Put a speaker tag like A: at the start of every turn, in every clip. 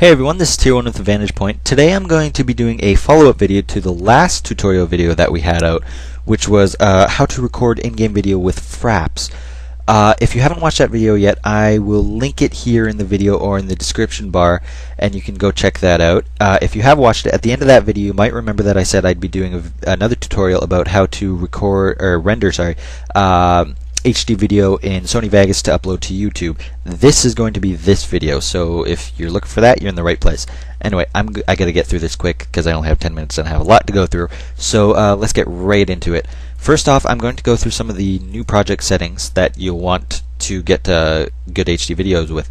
A: Hey everyone, this is TierOne with the Vantage Point. Today I'm going to be doing a follow-up video to the last tutorial video that we had out, which was how to record in-game video with Fraps. If you haven't watched that video yet, I will link it here in the video or in the description bar, and you can go check that out. If you have watched it, at the end of that video you might remember that I said I'd be doing another tutorial about how to render HD video in Sony Vegas to upload to YouTube. This is going to be this video, so if you're looking for that, you're in the right place. Anyway, I gotta get through this quick because I only have 10 minutes and I have a lot to go through. So let's get right into it. First off, I'm going to go through some of the new project settings that you'll want to get good HD videos with.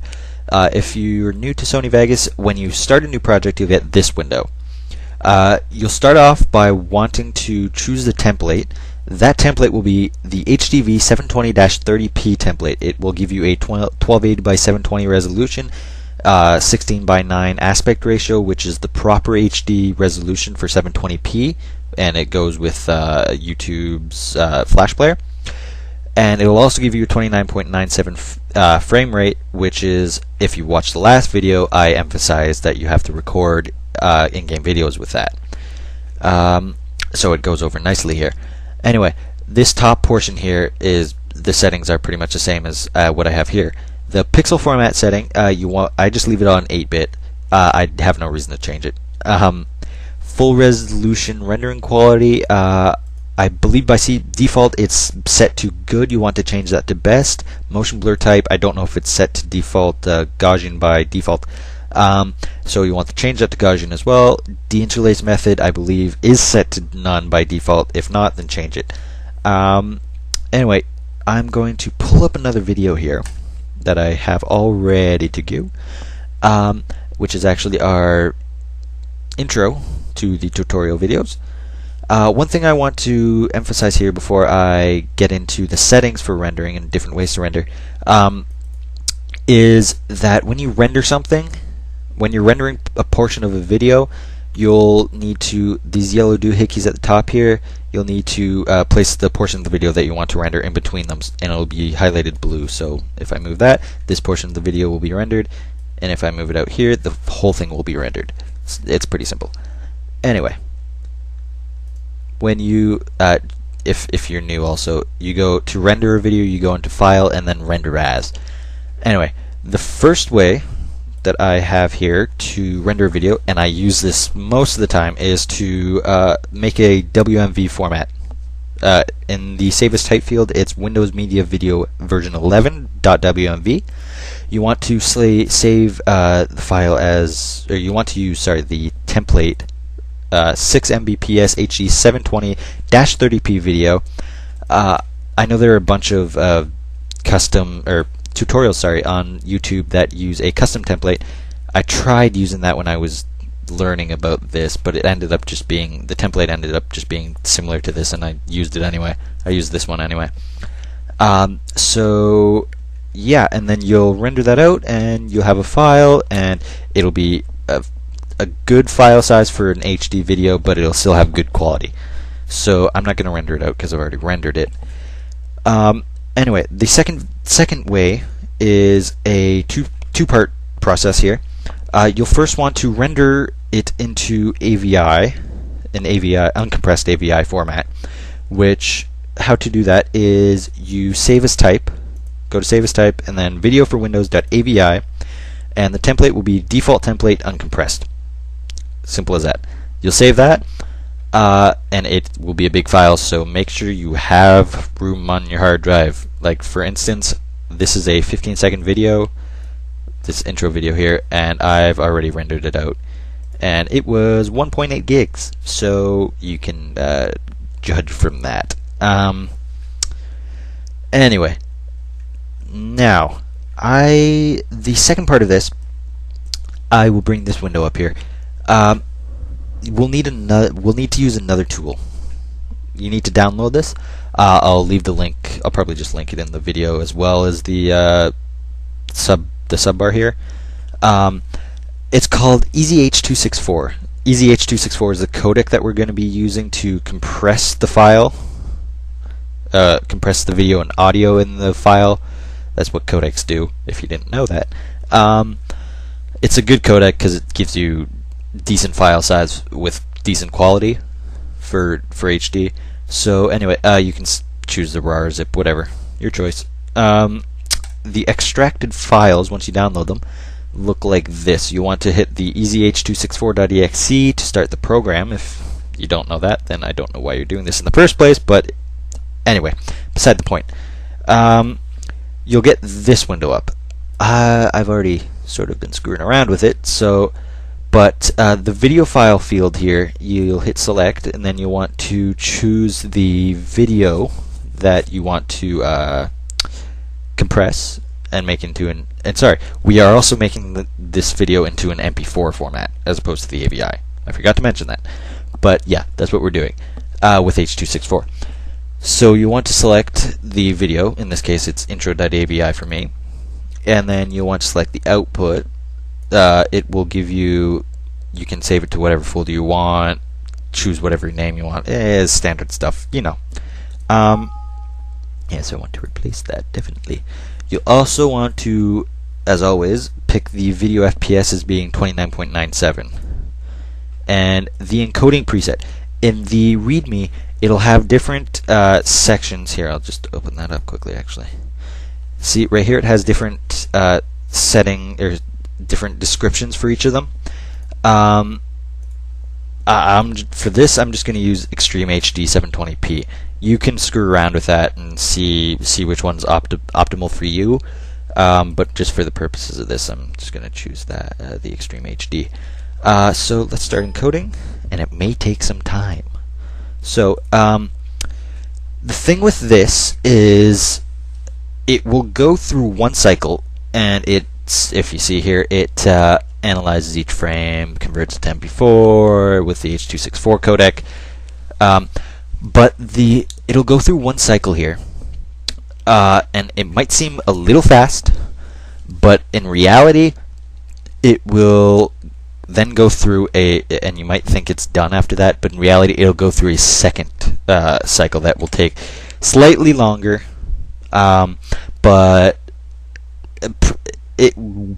A: If you're new to Sony Vegas, when you start a new project, you'll get this window. You'll start off by wanting to choose the template. That template will be the HDV 720-30p template. It will give you a 1280 by 720 resolution, 16 by 9 aspect ratio, which is the proper HD resolution for 720p, and it goes with YouTube's Flash Player. And it will also give you a 29.97 frame rate, which is, if you watched the last video, I emphasized that you have to record in-game videos with that. So it goes over nicely here. Anyway, this top portion here is the settings are pretty much the same as what I have here. The pixel format setting, I just leave it on 8-bit. I have no reason to change it. Full resolution rendering quality, I believe by default it's set to good. You want to change that to best. Motion blur type, I don't know if it's set to default Gaussian by default. So you want to change that to Gaussian as well. Deinterlace method, I believe, is set to none by default. If not, then change it. Anyway, I'm going to pull up another video here that I have all ready to go, which is actually our intro to the tutorial videos. One thing I want to emphasize here before I get into the settings for rendering and different ways to render is that when you render something, when you're rendering a portion of a video, you'll need to, these yellow doohickeys at the top here, you'll need to place the portion of the video that you want to render in between them, and it'll be highlighted blue. So if I move that, this portion of the video will be rendered, and if I move it out here, the whole thing will be rendered. It's pretty simple. Anyway, when you, if you're new also, you go to render a video, you go into File, and then Render As. Anyway, the first way that I have here to render a video, and I use this most of the time, is to make a WMV format. In the Save as Type field, it's Windows Media Video version 11.wmv. You want to save the file as, or you want to use, the template 6 Mbps HD 720-30p video. I know there are a bunch of custom tutorials on YouTube that use a custom template. I tried using that when I was learning about this, but it ended up just being, the template ended up just being similar to this, and I used it anyway. I used this one anyway. So yeah, and then you'll render that out and you'll have a file, and it'll be a good file size for an HD video, but it'll still have good quality. So I'm not going to render it out because I've already rendered it. Anyway, the second way is a two-part process here. You'll first want to render it into AVI, an AVI, uncompressed AVI format, which, how to do that is you save as type, go to save as type, and then video for Windows.avi, and the template will be default template uncompressed. Simple as that. You'll save that, and it will be a big file, so make sure you have room on your hard drive. Like, for instance, this is a 15-second video, this intro video here, and I've already rendered it out, and it was 1.8 gigs, so you can judge from that. Anyway, now the second part of this, I will bring this window up here. We'll need to use another tool. You need to download this. I'll leave the link. I'll probably just link it in the video as well as the sub bar here. It's called EasyH264. EasyH264 is the codec that we're going to be using to compress the file, compress the video and audio in the file. That's what codecs do, if you didn't know that. It's a good codec because it gives you decent file size with decent quality for HD. So anyway, you can choose the RAR, zip, whatever, your choice. The extracted files, once you download them, look like this. You want to hit the easyh264.exe to start the program. If you don't know that, then I don't know why you're doing this in the first place, but anyway, beside the point. You'll get this window up. I've already sort of been screwing around with it, but the video file field here, you'll hit select, and then you'll want to choose the video that you want to compress and make into we are also making this video into an MP4 format as opposed to the AVI. I forgot to mention that, but yeah, that's what we're doing with H.264. So you want to select the video. In this case, it's intro.avi for me, and then you'll want to select the output. It will give you can save it to whatever folder you want, choose whatever name you want. It's standard stuff, you know. Yes, I want to replace that, definitely. You'll also want to, as always, pick the video FPS as being 29.97. And the encoding preset. In the README, it'll have different sections here. I'll just open that up quickly, actually. See, right here it has different different descriptions for each of them. For this, I'm just going to use Extreme HD 720p. You can screw around with that and see which one's optimal for you. But just for the purposes of this, I'm just going to choose that the Extreme HD. So let's start encoding, and it may take some time. So the thing with this is it will go through one cycle, and if you see here, it analyzes each frame, converts it to MP4 with the H.264 codec. But it'll go through one cycle here, and it might seem a little fast, but in reality, it will then go through and you might think it's done after that, but in reality, it'll go through a second cycle that will take slightly longer, but it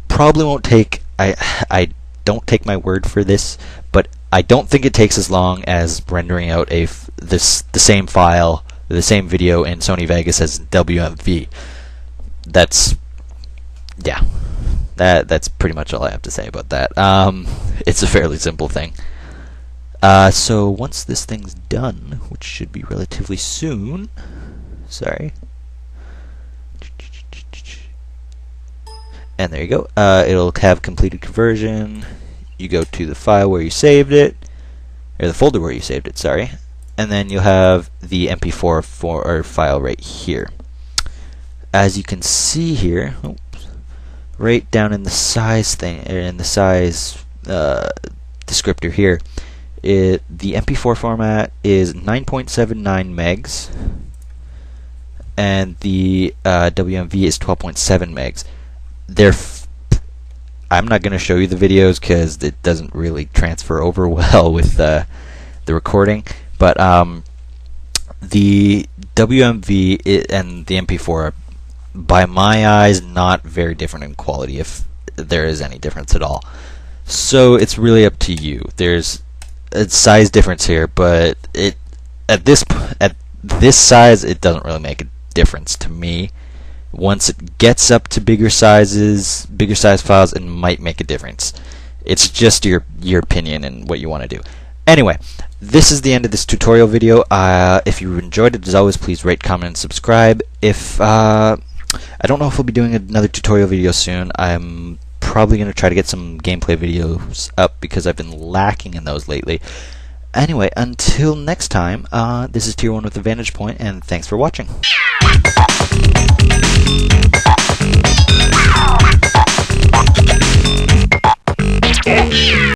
A: probably won't take. I don't take my word for this, but I don't think it takes as long as rendering out the same file, the same video in Sony Vegas as WMV. That's pretty much all I have to say about that. It's a fairly simple thing. So once this thing's done, which should be relatively soon, sorry. And there you go. It'll have completed conversion. You go to the file where you saved it, or the folder where you saved it, sorry, and then you'll have the MP4 file right here. As you can see here, right down in the size thing, or in the size descriptor here, the MP4 format is 9.79 megs, and the WMV is 12.7 megs. I'm not going to show you the videos because it doesn't really transfer over well with the recording, but the WMV and the MP4 are, by my eyes, not very different in quality, if there is any difference at all. So it's really up to you. There's a size difference here, but at this size, it doesn't really make a difference to me. Once it gets up to bigger size files, it might make a difference. It's just your opinion and what you want to do. Anyway, this is the end of this tutorial video. If you enjoyed it, as always, please rate, comment, and subscribe. I don't know if we'll be doing another tutorial video soon. I'm probably going to try to get some gameplay videos up because I've been lacking in those lately. Anyway, until next time, this is TierOne with the Vantage Point, and thanks for watching.